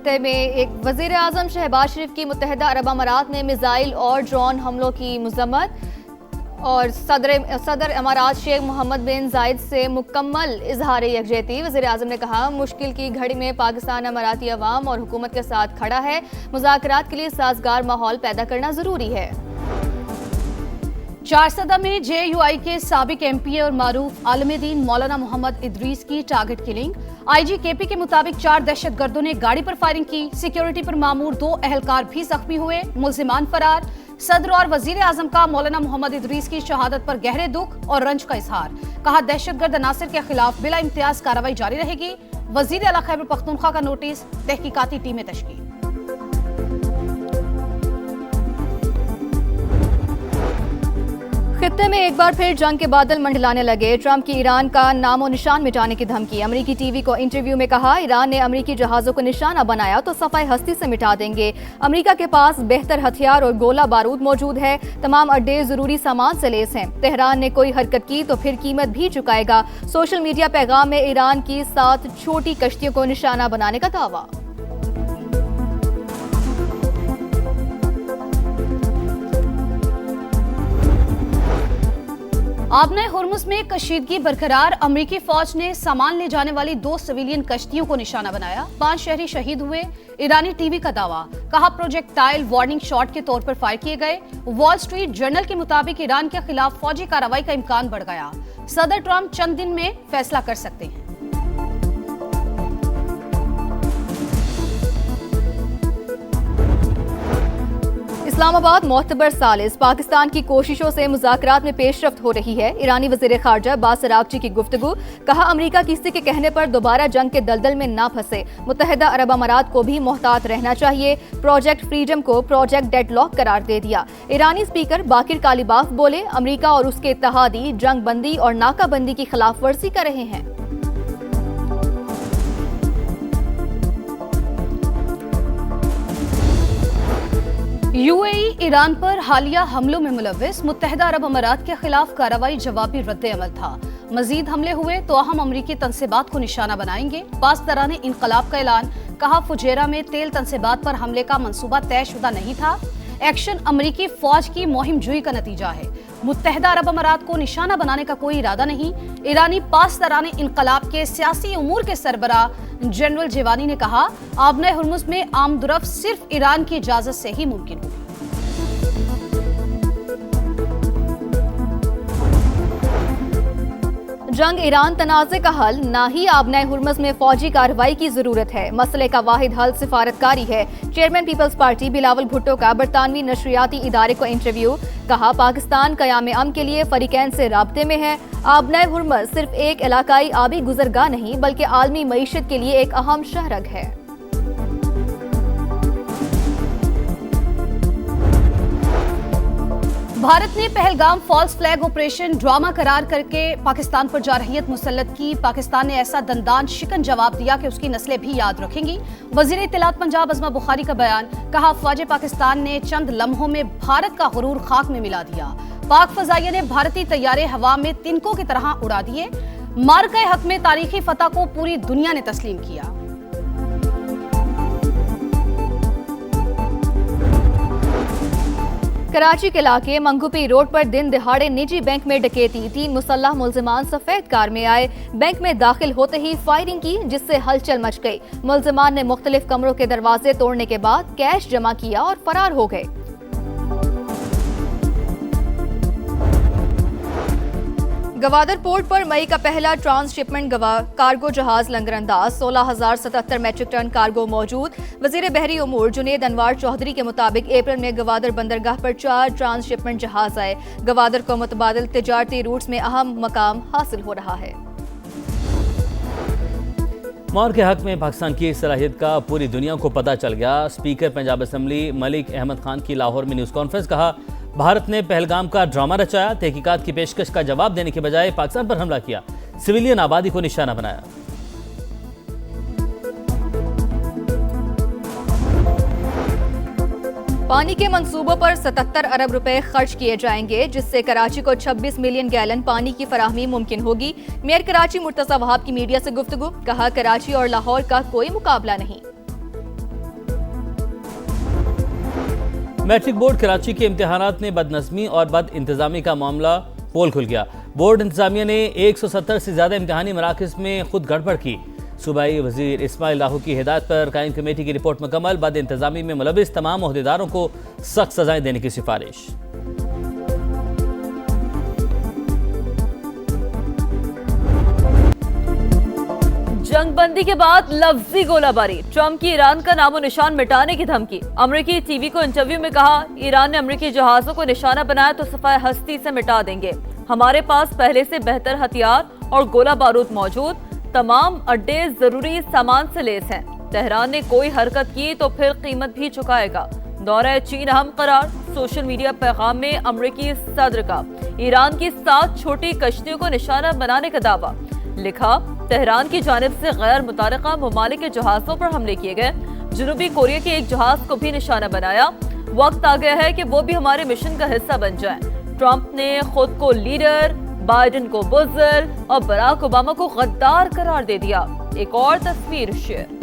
खत्ते में एक वजीर आजम शहबाज शरीफ की मुत्तहिदा अरब अमारात में मिसाइल और ड्रोन हमलों की मजम्मत और सदर अमारात शेख मोहम्मद बिन जायद से मुकम्मल इजहार यकजहती। वज़ीर आज़म ने कहा, मुश्किल की घड़ी में पाकिस्तान अमाराती अवाम और हुकूमत के साथ खड़ा है। मुज़ाकरात के लिए साजगार माहौल पैदा करना जरूरी है। चारसदा में JUI के साबिक MP और मारूफ आलम-ए-दीन मौलाना मोहम्मद इदरीस की टारगेट किलिंग। IG KP के मुताबिक 4 दहशतगर्दों ने गाड़ी पर फायरिंग की। सिक्योरिटी पर मामूर 2 अहलकार भी जख्मी हुए, मुल्जिमान फरार। सदर और वजीर आजम का मौलाना मोहम्मद इदरीस की शहादत पर गहरे दुख और रंज का इजहार। कहा, दहशतगर्द अनासिर के खिलाफ बिला इम्तियाज कार्रवाई जारी रहेगी। वजीर आला खैबर पख्तूनख्वा का नोटिस, तहकीकाती टीमें तश्कील। खित्ते में एक बार फिर जंग के बादल मंडलाने लगे। ट्रंप की ईरान का नामो निशान मिटाने की धमकी। अमेरिकी टीवी को इंटरव्यू में कहा, ईरान ने अमेरिकी जहाजों को निशाना बनाया तो सफाई हस्ती से मिटा देंगे। अमेरिका के पास बेहतर हथियार और गोला बारूद मौजूद है। तमाम अड्डे जरूरी सामान से लेस हैं। तेहरान ने कोई हरकत की तो फिर कीमत भी चुकाएगा। सोशल मीडिया पैगाम में ईरान की 7 छोटी कश्तियों को निशाना बनाने का दावा। आबने हुर्मुज में कशीदगी बरकरार। अमरीकी फौज ने सामान ले जाने वाली 2 सिविलियन कश्तियों को निशाना बनाया। 5 शहरी शहीद हुए। ईरानी टीवी का दावा। कहा, प्रोजेक्टाइल वार्निंग शॉट के तौर पर फायर किए गए। वॉल स्ट्रीट जर्नल के मुताबिक ईरान के खिलाफ फौजी कार्रवाई का इम्कान बढ़ गया। सदर ट्रंप चंद दिन में फैसला कर सकते हैं। इस्लामाबाद मोतबर सालिस। पाकिस्तान की कोशिशों से मुज़ाकरात में पेशरफ्त हो रही है। ईरानी वज़ीर ख़ारजा अब्बास अराग़ची की गुफ्तगू। कहा, अमेरिका किसी के कहने पर दोबारा जंग के दलदल में ना फंसे। मुत्तहिदा अरब अमारात को भी मोहतात रहना चाहिए। प्रोजेक्ट फ्रीडम को प्रोजेक्ट डेडलॉक करार दे दिया। ईरानी स्पीकर बाकिर कालीबाफ बोले, अमेरिका और उसके इत्तेहादी जंग बंदी और नाकाबंदी की खिलाफ वर्जी कर रहे हैं। UAE ईरान पर हालिया हमलों में मुलव्विस। मुत्तहिदा अरब अमारात के खिलाफ कार्रवाई जवाबी रद्द-ए-अमल था। मजीद हमले हुए तो अहम अमरीकी तनसीबात को निशाना बनाएंगे। पासदारान इनकलाब का ऐलान। कहा, फुजेरा में तेल तनसीबात पर हमले का मंसूबा तयशुदा नहीं था। एक्शन अमरीकी फौज की मुहिम जुई का नतीजा है। मुत्तहिदा अरब अमारात को निशाना बनाने का कोई इरादा नहीं। ईरानी पासदारान इनकलाब के सियासी उमूर के सरबराह जनरल जेवानी ने कहा, आबने हुर्मुज में आमदरफ्त सिर्फ ईरान की इजाजत से ही मुमकिन होगी। जंग ईरान तनाज़े का हल, ना ही आबने हुर्मुज में फौजी कार्रवाई की जरूरत है। मसले का वाहिद हल सिफारतकारी है। चेयरमैन पीपल्स पार्टी बिलावल भुट्टो का बरतानवी नशरियाती इदारे को इंटरव्यू। कहा, पाकिस्तान क़याम अमन के लिए फरीकैन से राब्ते में है। आबने हुर्मुज सिर्फ एक इलाकाई आबी गुजरगाह नहीं बल्कि आलमी मईशत के लिए एक अहम शहरग है। भारत ने Pahalgam false flag operation drama करार करके पाकिस्तान पर जारहियत मुसल्लत की। पाकिस्तान ने ऐसा दंदान शिकन जवाब दिया कि उसकी नस्लें भी याद रखेंगी। वजीर इत्तलात पंजाब अज़मा बुखारी का बयान। कहा, अफवाज पाकिस्तान ने चंद लम्हों में भारत का गुरूर खाक में मिला दिया। पाक फजाइया ने भारतीय तैयारे हवा में तिनकों की तरह उड़ा दिए। मार्के हक में तारीखी फतह को पूरी दुनिया ने तस्लीम किया। कराची के इलाके मंगूपी रोड पर दिन दिहाड़े निजी बैंक में डकैती। 3 मुसल्लह मुल्जिमान सफेद कार में आए। बैंक में दाखिल होते ही फायरिंग की, जिससे हलचल मच गई। मुल्जिमान ने मुख्तलिफ कमरों के दरवाजे तोड़ने के बाद कैश जमा किया और फरार हो गए। गवादर पोर्ट पर मई का पहला ट्रांसशिपमेंट कार्गो जहाज लंगरअंदाज। 16,077 मैट्रिक टन कार्गो मौजूद। वजीर बहरी उमूर जुनेद अनवार चौधरी के मुताबिक अप्रैल में गवादर बंदरगाह पर 4 ट्रांसशिपमेंट जहाज आए। गवादर को मुतबादिल तिजारती रूट्स में अहम मकाम हासिल हो रहा है। मौर के हक में पाकिस्तान की सलाहियत का पूरी दुनिया को पता चल गया। स्पीकर पंजाब असम्बली मलिक अहमद खान की लाहौर में न्यूज़ कॉन्फ्रेंस। कहा, भारत ने पहलगाम का ड्रामा रचाया। तहकीकात की पेशकश का जवाब देने के बजाय पाकिस्तान पर हमला किया। सिविलियन आबादी को निशाना बनाया। पानी के मंसूबों पर 77 अरब रुपए खर्च किए जाएंगे, जिससे कराची को 26 मिलियन गैलन पानी की फराहमी मुमकिन होगी। मेयर कराची मुर्तज़ा वहाब की मीडिया से गुफ्तगू। कहा, कराची और लाहौर का कोई मुकाबला नहीं। मैट्रिक बोर्ड कराची के इम्तिहानात में बदनज़मी और बद इंतजामी का मामला पोल खुल गया। बोर्ड इंतजामिया ने 170 से ज्यादा इम्तिहानी मराकज़ में खुद गड़बड़ की। सूबाई वजीर इस्माइल लाहू की हिदायत पर कायम कमेटी की रिपोर्ट मुकम्मल। बद इंतजामी में मुलविस तमाम ओहदेदारों को सख्त सजाएं देने की सिफारिश। जंगबंदी के बाद लफ्जी गोलाबारी, ट्रंप की ईरान का नामो निशान मिटाने की धमकी। अमेरिकी टीवी को इंटरव्यू में कहा, ईरान ने अमेरिकी जहाजों को निशाना बनाया तो सफाए हस्ती से मिटा देंगे। हमारे पास पहले से बेहतर हथियार और गोला बारूद मौजूद, तमाम अड्डे जरूरी सामान से लेस हैं। तेहरान ने कोई हरकत की तो फिर कीमत भी चुकाएगा। दौरा चीन अहम करार। सोशल मीडिया पैगाम में अमेरिकी सदर का ईरान की 7 छोटी कश्तियों को निशाना बनाने का दावा। लिखा, तेहरान की जानिब से गैर मुतारिका ममालिक के जहाजों पर हमले किए गए। जनूबी कोरिया के एक जहाज को भी निशाना बनाया। वक्त आ गया है कि वो भी हमारे मिशन का हिस्सा बन जाएं। ट्रंप ने खुद को लीडर, बाइडेन को बुज़दिल और बराक ओबामा को गद्दार करार दे दिया। एक और तस्वीर शेयर।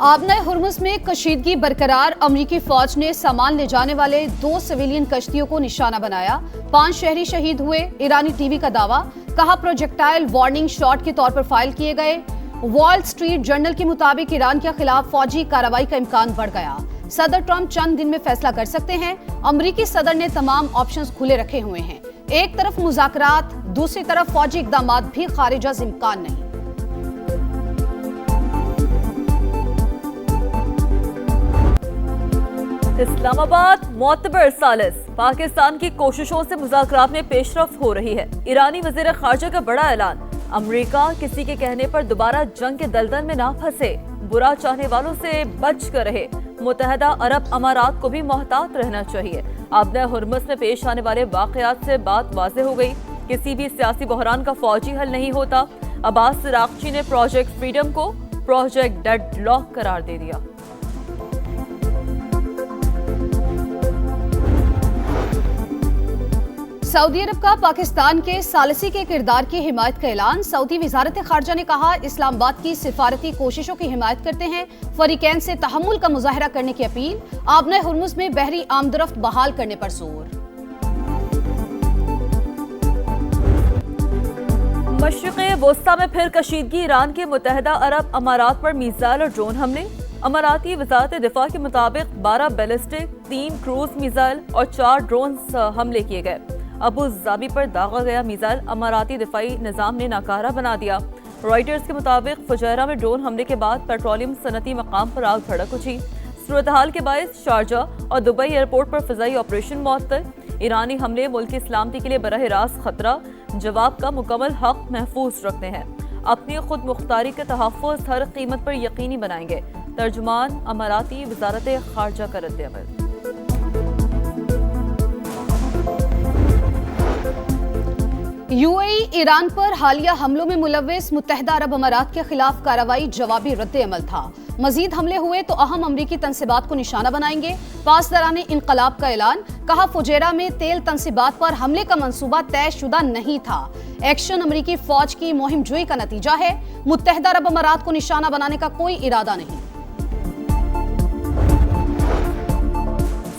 आबना हुर्मुज़ में कशीदगी बरकरार। अमरीकी फौज ने सामान ले जाने वाले 2 सिविलियन कश्तियों को निशाना बनाया। 5 शहरी शहीद हुए। ईरानी टीवी का दावा। कहा, प्रोजेक्टाइल वार्निंग शॉट के तौर पर फाइल किए गए। वॉल स्ट्रीट जर्नल के मुताबिक ईरान के खिलाफ फौजी कार्रवाई का इम्कान बढ़ गया। सदर ट्रंप चंद दिन में फैसला कर सकते हैं। अमरीकी सदर ने तमाम ऑप्शंस खुले रखे हुए हैं। एक तरफ मुज़ाकरात, दूसरी तरफ फौजी इक़दाम भी खारिज अज़ इम्कान नहीं। इस्लामाबाद मोतबर सालिस। पाकिस्तान की कोशिशों से मुज़ाकरात में पेशरफ्त हो रही है। ईरानी वज़ीर ख़ारजा का बड़ा ऐलान। अमेरिका किसी के कहने पर दोबारा जंग के दलदल में ना फंसे। बुरा चाहने वालों से बच कर रहे। मुत्तहदा अरब अमारात को भी मोहतात रहना चाहिए। आबना हुर्मुज़ में पेश आने वाले वाक़यात से बात वाज़ेह हो गई। किसी भी सियासी बहरान का फौजी हल नहीं होता। अब्बास इराक़ची ने प्रोजेक्ट फ्रीडम को प्रोजेक्ट डेडलॉक करार दे दिया। सऊदी अरब का पाकिस्तान के सालिसी के किरदार की हिमायत का ऐलान। सऊदी वजारत खारजा ने कहा, इस्लामाबाद की सिफारती कोशिशों की हिमायत करते हैं। फरीकैन से तहम्मुल का मुजाहरा करने की अपील। आबना हुर्मुज़ में बहरी आमदरफ्त बहाल करने पर जोर। मशरिक़ वस्ता में फिर कशीदगी। ईरान के मुत्तहदा अरब अमारात पर मीज़ाइल और ड्रोन हमले। अमाराती वजारत दिफा के मुताबिक 12 बैलिस्टिक, 3 क्रूज मीज़ाइल और 4 ड्रोन हमले किए गए। अबू धाबी पर दागा गया मीज़ाइल अमाराती दिफाई निज़ाम ने नाकारा बना दिया। रॉयटर्स के मुताबिक फुजैरा में ड्रोन हमले के बाद पेट्रोलियम सनती मकाम पर आग भड़क उठी। सूरत हाल के बायस शारजा और दुबई एयरपोर्ट पर फ़िज़ाई ऑपरेशन मुअत्तल। ईरानी हमले मुल्क की सलामती के लिए बरह रास्त खतरा। जवाब का मुकम्मल हक महफूज रखते हैं। अपनी खुद मुख्तारी के तहफ़्फ़ुज़ हर कीमत पर यकीनी बनाएंगे। तर्जुमान अमाराती वजारत खारजा का रद्द-ए-अमल। यूएई ईरान पर हालिया हमलों में मुलव्विस मुत्तहदा अरब अमारात के खिलाफ कार्रवाई जवाबी रद्द-ए-अमल था। मजीद हमले हुए तो अहम अमरीकी तनसीबात को निशाना बनाएंगे। पासदारान इनकलाब का ऐलान। कहा, फुजैरा में तेल तनसीबात पर हमले का मंसूबा तयशुदा नहीं था। एक्शन अमरीकी फौज की मुहिम जुई का नतीजा है। मुत्तहदा अरब अमारात को निशाना बनाने का कोई इरादा नहीं।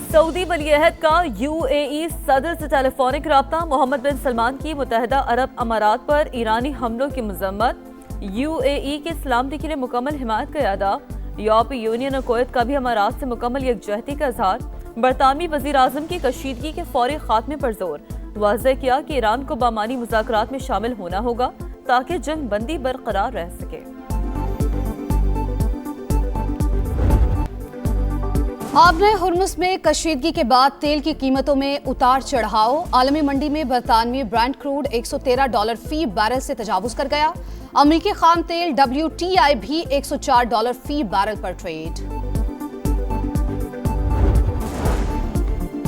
सऊदी वलीअहद का यूएई सदर से टेलीफोनिक राब्ता। मोहम्मद बिन सलमान की मुत्तहदा अरब अमारात पर ईरानी हमलों की मजम्मत। यूएई की सलामती के लिए मुकम्मल हिमायत का अदा। यूरोपीय यूनियन और कुवैत का भी अमारात से मुकम्मल यकजहती का इजहार। बरतानवी वज़ीर आज़म की कशीदगी के फौरी खात्मे पर जोर। वाज़ेह किया कि ईरान को बामानी मुज़ाकरात में शामिल होना होगा ताकि जंग बंदी बरकरार रह सके। आबना हुर्मुज़ में कशीदगी के बाद तेल की कीमतों में उतार चढ़ाव। आलमी मंडी में बरतानवी ब्रांड क्रूड $113 फी बैरल से तजावुज कर गया। अमरीकी खाम तेल WTI भी $104 फी बैरल पर ट्रेड।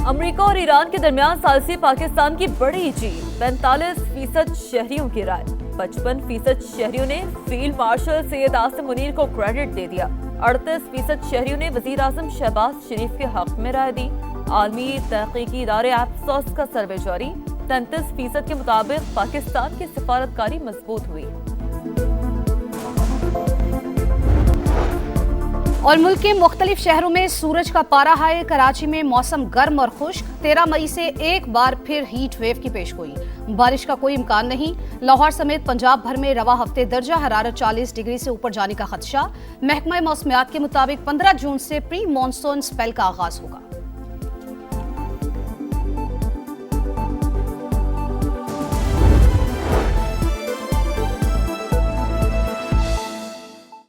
अमेरिका और ईरान के दरमियान सालिसी पाकिस्तान की बड़ी जीत। 45% शहरियों की राय। 55% शहरियों ने फील्ड मार्शल सैयद आसिम मुनीर को क्रेडिट दे दिया। 38% शहरियों ने वज़ीर आज़म शहबाज शरीफ के हक में राय दी। आलमी तहकीकी इदारे एप्सोस का सर्वे जारी। 33% के मुताबिक पाकिस्तान की सिफारतकारी मजबूत हुई। और मुल्क के मुख्तलिफ शहरों में सूरज का पारा हाई। कराची में मौसम गर्म और खुश्क। 13 मई से एक बार फिर हीट वेव की पेशगोई। बारिश का कोई इम्कान नहीं। लाहौर समेत पंजाब भर में रवा हफ्ते दर्जा हरारत 40 डिग्री से ऊपर जाने का खदशा। महकमा मौसमियात के मुताबिक 15 जून से प्री मानसून स्पेल का आगाज होगा।